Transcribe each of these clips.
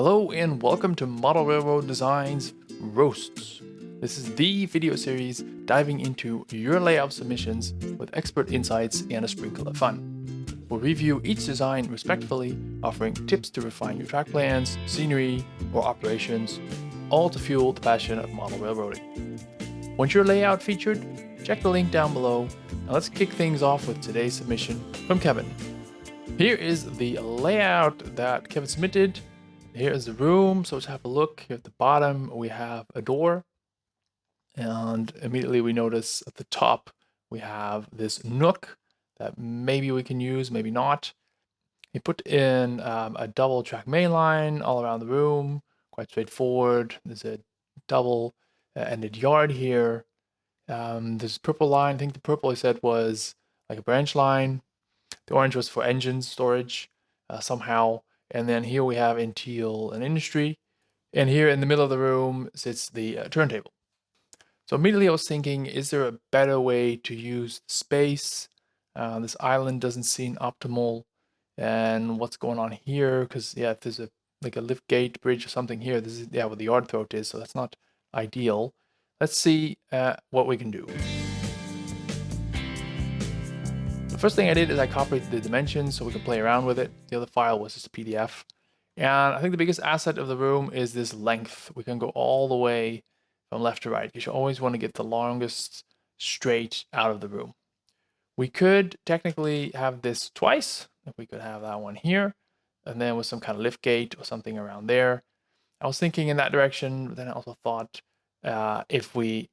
Hello and welcome to Model Railroad Design's Roasts. This is the video series diving into your layout submissions with expert insights and a sprinkle of fun. We'll review each design respectfully, offering tips to refine your track plans, scenery, or operations, all to fuel the passion of model railroading. Want your layout featured? Check the link down below, and let's kick things off with today's submission from Kevin. Here is the layout that Kevin submitted. Here is the room, so let's have a look. Here at the bottom, we have a door. And immediately we notice at the top, we have this nook that maybe we can use, maybe not. He put in a double track mainline all around the room, quite straightforward. There's a double ended yard here. There's a purple line. I think the purple he said was like a branch line. The orange was for engine storage somehow. And then here we have in teal an industry. And here in the middle of the room sits the turntable. So immediately I was thinking, is there a better way to use space? This island doesn't seem optimal. And what's going on here? Because yeah, if there's like a lift gate bridge or something here, this is where the yard throat is, so that's not ideal. Let's see what we can do. The first thing I did is I copied the dimensions so we can play around with it. The other file was just a PDF. And I think the biggest asset of the room is this length. We can go all the way from left to right because you always want to get the longest straight out of the room. We could technically have this twice. If we could have that one here, and then with some kind of lift gate or something around there. I was thinking in that direction, but then I also thought if we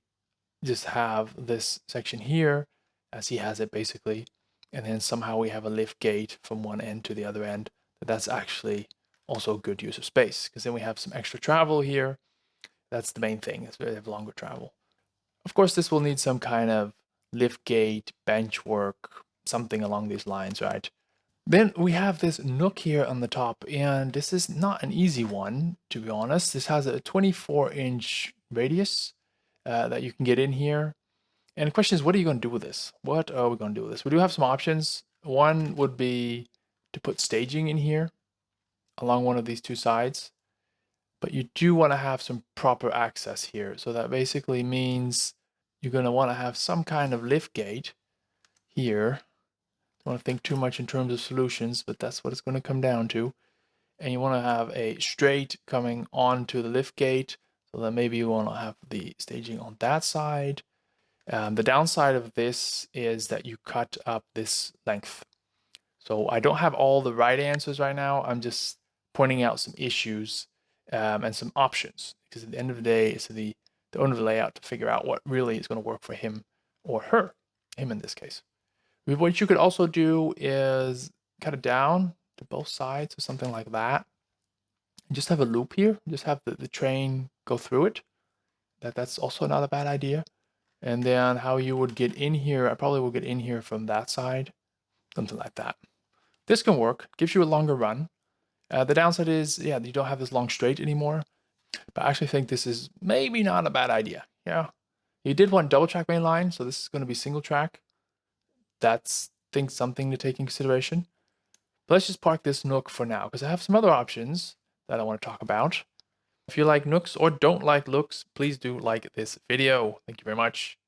just have this section here, as he has it basically, and then somehow we have a lift gate from one end to the other end, that's actually also a good use of space, because then we have some extra travel here. That's the main thing, is we have longer travel. Of course, this will need some kind of lift gate, bench work, something along these lines, right? Then we have this nook here on the top, and this is not an easy one, to be honest. This has a 24-inch radius that you can get in here. And the question is, what are you going to do with this? What are we going to do with this? We do have some options. One would be to put staging in here along one of these two sides. But you do want to have some proper access here. So that basically means you're going to want to have some kind of lift gate here. Don't want to think too much in terms of solutions, but that's what it's going to come down to. And you want to have a straight coming onto the lift gate. So that maybe you want to have the staging on that side. The downside of this is that you cut up this length. So I don't have all the right answers right now. I'm just pointing out some issues and some options, because at the end of the day, it's the owner of the layout to figure out what really is going to work for him or her, him in this case. What you could also do is cut it down to both sides or something like that. And just have a loop here. Just have the train go through it. That's also not a bad idea. And then how you would get in here, I probably will get in here from that side, something like that. This can work, gives you a longer run. The downside is, yeah, you don't have this long straight anymore. But I actually think this is maybe not a bad idea. Yeah, you did want double track main line, so this is going to be single track. That's something to take in consideration. But let's just park this nook for now, because I have some other options that I want to talk about. If you like nooks or don't like looks, please do like this video. Thank you very much.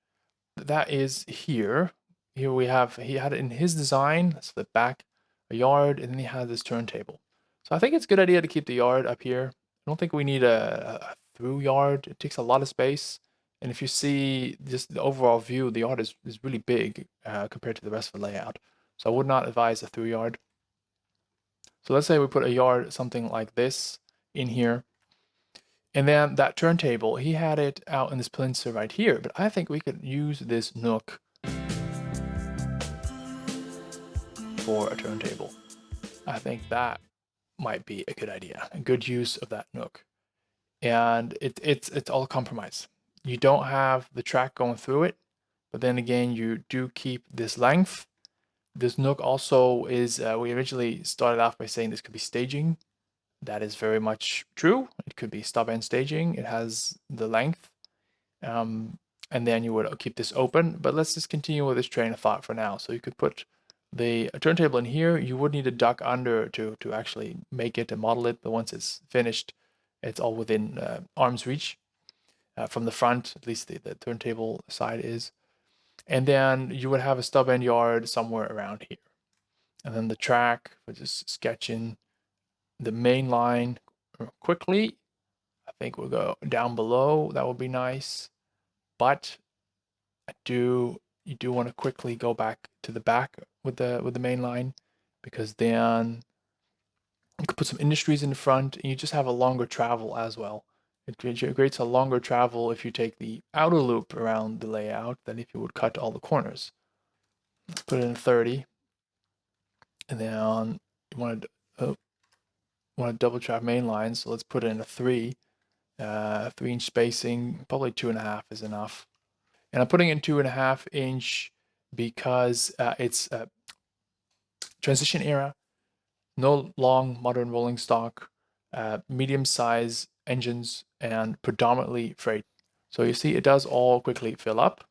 That is here. Here we have, he had it in his design, let's flip back, a yard, and then he has this turntable. So I think it's a good idea to keep the yard up here. I don't think we need a through yard. It takes a lot of space. And if you see just the overall view, the yard is really big compared to the rest of the layout. So I would not advise a through yard. So let's say we put a yard, something like this in here. And then that turntable, he had it out in this peninsula right here, but I think we could use this nook for a turntable. I think that might be a good idea, a good use of that nook. And it's all compromise. You don't have the track going through it, but then again, you do keep this length. This nook also is, we originally started off by saying this could be staging. That is very much true. It could be stop and staging. It has the length. And then you would keep this open. But let's just continue with this train of thought for now. So you could put The turntable in here, you would need to duck under to actually make it and model it, but once it's finished, it's all within arm's reach from the front, at least the turntable side is. And then you would have a stub end yard somewhere around here. And then the track, for just sketching the main line quickly. I think we'll go down below. That would be nice. But you do want to quickly go back to the back with the main line, because then you could put some industries in the front and you just have a longer travel as well. It creates a longer travel if you take the outer loop around the layout than if you would cut all the corners. Let's put it in 30. And then you want to double track main line, so let's put it in a 3. 3-inch spacing, probably 2.5 is enough. And I'm putting in 2.5-inch because it's a transition era, no long modern rolling stock, medium size engines, and predominantly freight. So you see it does all quickly fill up.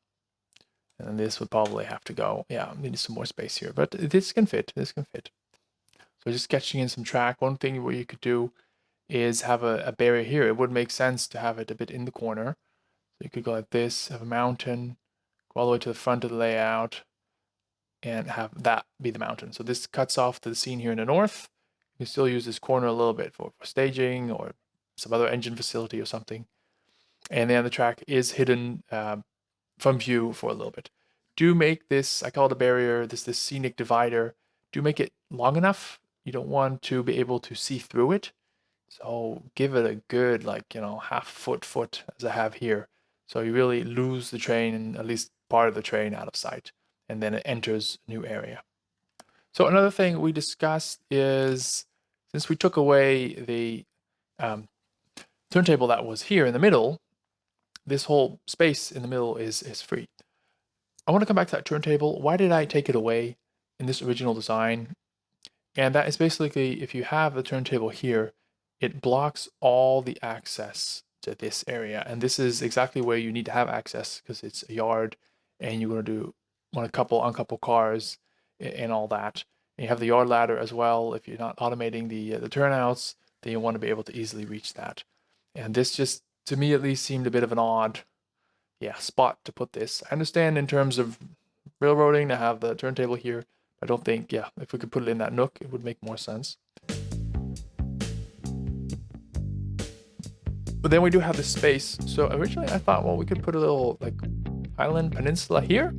And this would probably have to go, yeah, need some more space here, but this can fit, So just sketching in some track. One thing what you could do is have a barrier here. It would make sense to have it a bit in the corner. So you could go like this, have a mountain, go all the way to the front of the layout, and have that be the mountain. So this cuts off the scene here in the north. You can still use this corner a little bit for staging or some other engine facility or something. And then the track is hidden from view for a little bit. Do make this, I call it a barrier, this scenic divider, do make it long enough. You don't want to be able to see through it. So give it a good, like, half foot as I have here. So you really lose the train, and at least part of the train, out of sight. And then it enters a new area. So another thing we discussed is, since we took away the turntable that was here in the middle, this whole space in the middle is free. I want to come back to that turntable. Why did I take it away in this original design? And that is basically, if you have the turntable here, it blocks all the access to this area. And this is exactly where you need to have access, because it's a yard and you're going to want to uncouple cars and all that. And you have the yard ladder as well. If you're not automating the turnouts, then you want to be able to easily reach that. And this just, to me at least, seemed a bit of an odd spot to put this. I understand in terms of railroading to have the turntable here. I don't think, if we could put it in that nook, it would make more sense. But then we do have this space. So originally I thought, well, we could put a little like island peninsula here.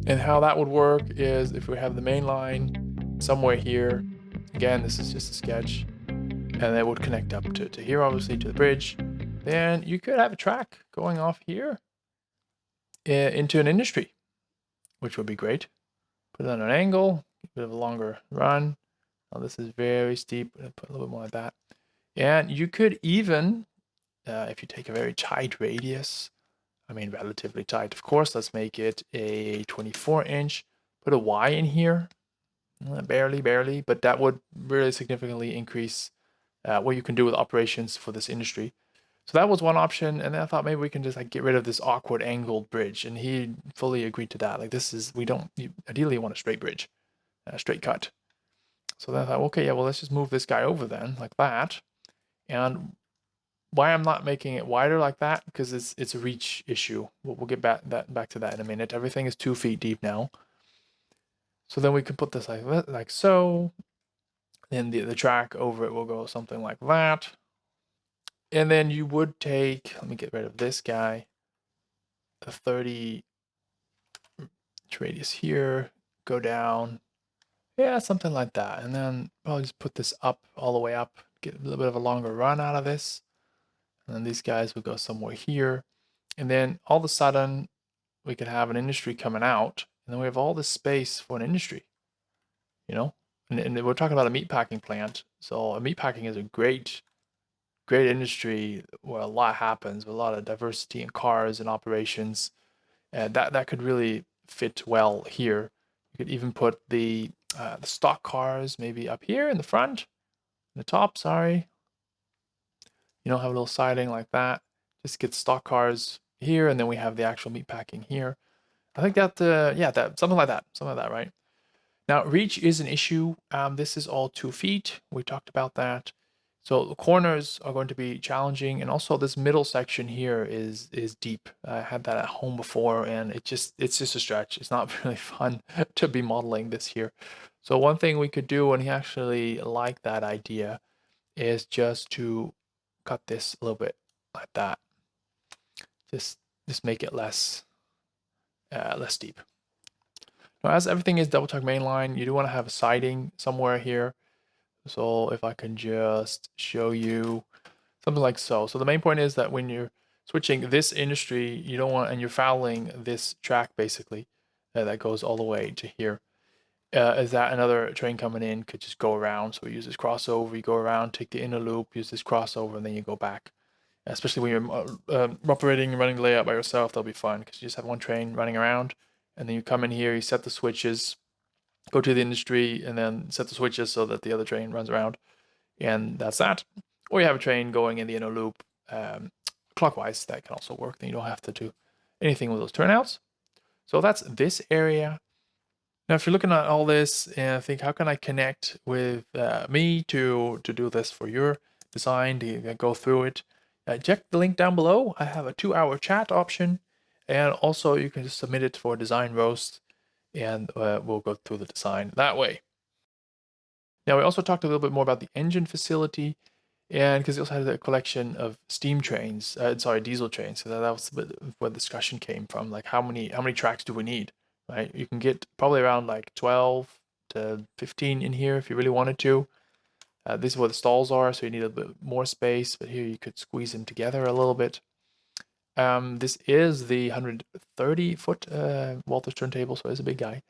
And how that would work is if we have the main line somewhere here, again, this is just a sketch, and that would connect up to here, obviously, to the bridge. Then you could have a track going off here into an industry, which would be great. Put it on an angle, a bit of a longer run. Now this is very steep. Put a little bit more like that. And you could even, if you take a very tight radius, I mean relatively tight, of course, let's make it a 24-inch. Put a Y in here, barely, but that would really significantly increase what you can do with operations for this industry. So that was one option, and then I thought maybe we can just like get rid of this awkward angled bridge, and he fully agreed to that. Like you ideally want a straight bridge, a straight cut. So then I thought, okay, well, let's just move this guy over then, like that. And why I'm not making it wider like that, because it's a reach issue. We'll get back to that in a minute. Everything is 2 feet deep now. So then we can put this like so. Then the track over it will go something like that. And then you would take, let me get rid of this guy, a 30 radius here, go down, something like that. And then probably just put this up, all the way up, get a little bit of a longer run out of this. And then these guys would go somewhere here. And then all of a sudden, we could have an industry coming out, and then we have all this space for an industry, And we're talking about a meatpacking plant. So a meatpacking is a great industry where a lot happens, with a lot of diversity in cars and operations. And that could really fit well here. You could even put the stock cars maybe up here in the front, in the top, sorry. Have a little siding like that. Just get stock cars here, and then we have the actual meat packing here. I think that, that something like that, right? Now, reach is an issue. This is all 2 feet. We talked about that. So the corners are going to be challenging, and also this middle section here is deep. I had that at home before, and it's just a stretch. It's not really fun to be modeling this here. So one thing we could do, and he actually liked that idea, is just to cut this a little bit like that. Just make it less steep. Now, as everything is double tuck mainline, you do want to have a siding somewhere here. So if I can just show you something like so. So the main point is that when you're switching this industry, you don't want, and you're fouling this track basically, that goes all the way to here. Is that another train coming in could just go around. So we use this crossover, you go around, take the inner loop, use this crossover, and then you go back. Especially when you're operating and running the layout by yourself, that'll be fun because you just have one train running around, and then you come in here, you set the switches, go to the industry, and then set the switches so that the other train runs around, and that's that. Or you have a train going in the inner loop clockwise. That can also work. Then you don't have to do anything with those turnouts. So that's this area. Now, if you're looking at all this and think, how can I connect with me to do this for your design, to go through it, check the link down below. I have a 2-hour chat option, and also you can just submit it for design roast, and we'll go through the design that way. Now, we also talked a little bit more about the engine facility, and because it also had a collection of steam trains, diesel trains. So that was where the discussion came from. Like, how many tracks do we need? Right? You can get probably around like 12 to 15 in here if you really wanted to. This is where the stalls are, so you need a bit more space, but here you could squeeze them together a little bit. This is the 130-foot Walther's turntable, so it's a big guy.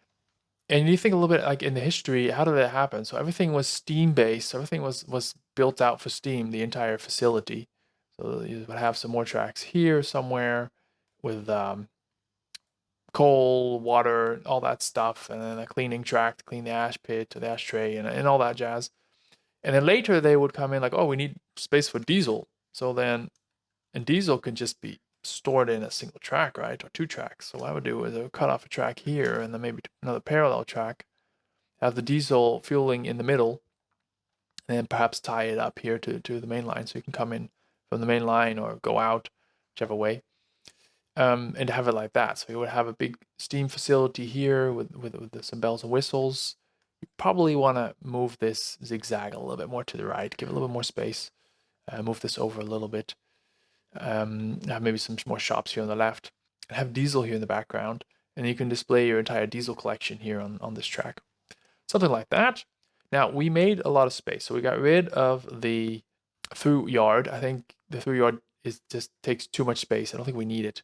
And you think a little bit like in the history, how did that happen? So everything was steam-based. Everything was built out for steam, the entire facility. So you would have some more tracks here somewhere with coal, water, all that stuff, and then a cleaning track to clean the ash pit or the ashtray and all that jazz. And then later they would come in like, oh, we need space for diesel. So then, and diesel can just be stored in a single track, right? Or 2 tracks. So what I would do is I would cut off a track here and then maybe another parallel track, have the diesel fueling in the middle, and then perhaps tie it up here to the main line. So you can come in from the main line or go out, whichever way. And have it like that. So you would have a big steam facility here with some bells and whistles. You probably want to move this zigzag a little bit more to the right, give it a little bit more space, move this over a little bit, have maybe some more shops here on the left, and have diesel here in the background, and you can display your entire diesel collection here on this track. Something like that. Now, we made a lot of space, so we got rid of the through yard. I think the through yard just takes too much space. I don't think we need it,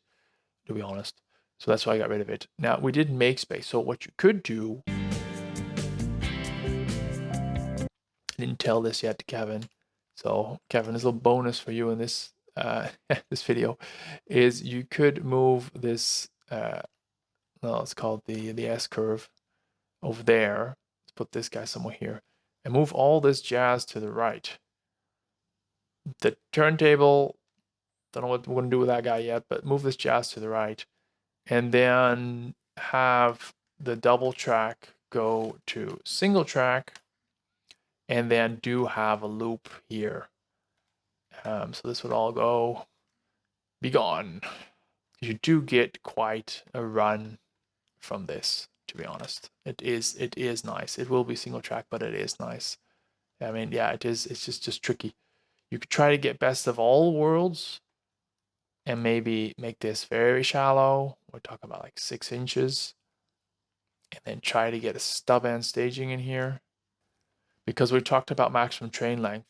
to be honest. So that's why I got rid of it. Now, we did make space. So what you could do, I didn't tell this yet to Kevin. So Kevin, there's a little bonus for you in this this video, is you could move this, no, it's called the S curve over there. Let's put this guy somewhere here and move all this jazz to the right. The turntable, don't know what we're going to do with that guy yet, but move this jazz to the right. And then have the double track go to single track, and then do have a loop here. So this would all be gone. You do get quite a run from this, to be honest. It is nice. It will be single track, but it is nice. I mean, yeah, it is. It's just tricky. You could try to get best of all worlds and maybe make this very shallow. We're talking about like 6 inches. And then try to get a stub end staging in here. Because we talked about maximum train length.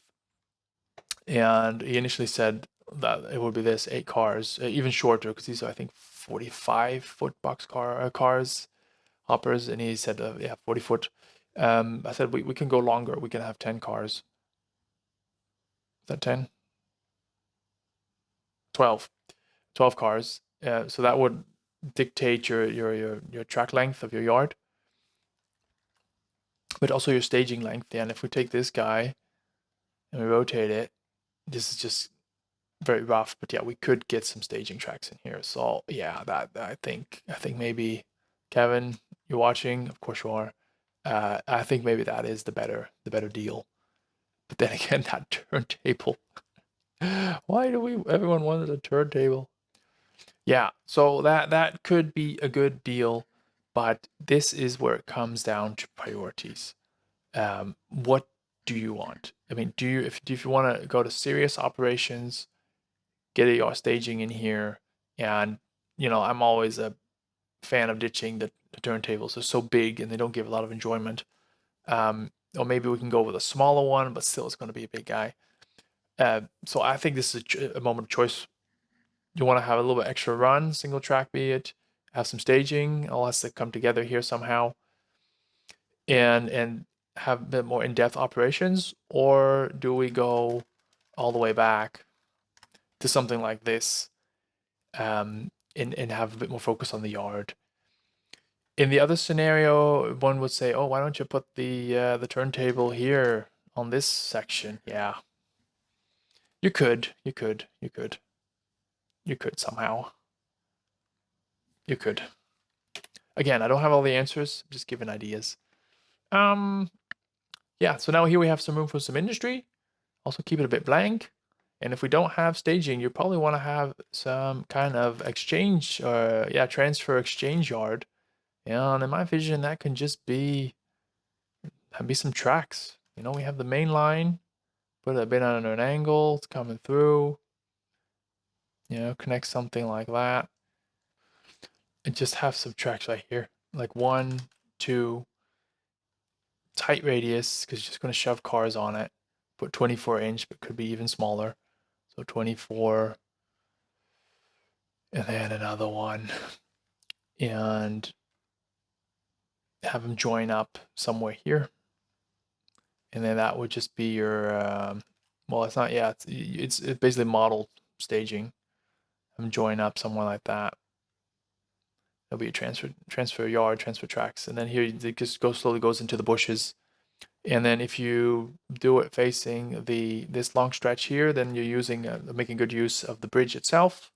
And he initially said that it would be this 8 cars, even shorter, because these are, I think, 45-foot cars, hoppers. And he said, yeah, 40 foot. I said, we can go longer. We can have 10 cars. Is that 10? 12 cars. So that would dictate your track length of your yard, but also your staging length. And if we take this guy and we rotate it, this is just very rough, but yeah, we could get some staging tracks in here. So yeah, that I think maybe Kevin, you're watching, of course you are. I think maybe that is the better deal. But then again, that turntable. Why do everyone wanted a turntable? Yeah, so that could be a good deal, but this is where it comes down to priorities. What do you want? I mean, if you want to go to serious operations, get your staging in here, and I'm always a fan of ditching the turntables. They're so big and they don't give a lot of enjoyment. Or maybe we can go with a smaller one, but still it's going to be a big guy. So I think this is a moment of choice. You want to have a little bit extra run, single track be it, have some staging, all has to come together here somehow, and have a bit more in-depth operations, or do we go all the way back to something like this, and have a bit more focus on the yard? In the other scenario, one would say, "Oh, why don't you put the turntable here on this section?" Yeah, you could somehow. You could. Again, I don't have all the answers. I'm just giving ideas. Yeah. So now here we have some room for some industry. Also keep it a bit blank. And if we don't have staging, you probably want to have some kind of exchange, or transfer exchange yard. And in my vision, that can just be some tracks. We have the main line, put it a bit on an angle, it's coming through. Connect something like that. And just have some tracks right here, like 1, 2, tight radius, because you're just going to shove cars on it. Put 24-inch, but could be even smaller. So 24, and then another one, and have them join up somewhere here. And then that would just be your, well, it's not, yeah, it's basically model staging. Have them join up somewhere like that. There'll be a transfer yard, transfer tracks, and then here it just slowly goes into the bushes. And then if you do it facing this long stretch here, then you're making good use of the bridge itself.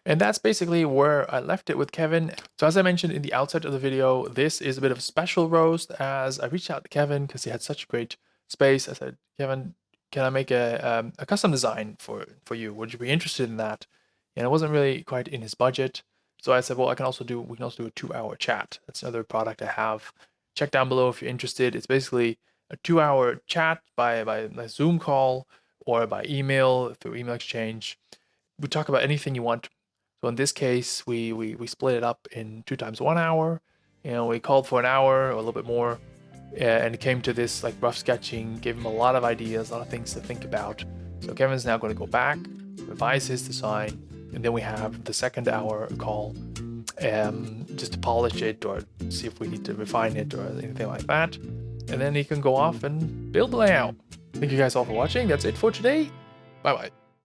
And that's basically where I left it with Kevin. So as I mentioned in the outset of the video, this is a bit of a special roast, as I reached out to Kevin because he had such great space. I said, Kevin, can I make a custom design for you? Would you be interested in that? And it wasn't really quite in his budget. So I said, well, we can also do a 2-hour chat. That's another product I have. Check down below if you're interested. It's basically a 2-hour chat by a Zoom call or by email, through email exchange. We talk about anything you want. So in this case, we split it up in 2 times 1 hour, and we called for an hour or a little bit more, and it came to this like rough sketching, gave him a lot of ideas, a lot of things to think about. So Kevin's now going to go back, revise his design, and then we have the second hour call, just to polish it or see if we need to refine it or anything like that. And then he can go off and build the layout. Thank you guys all for watching. That's it for today. Bye bye.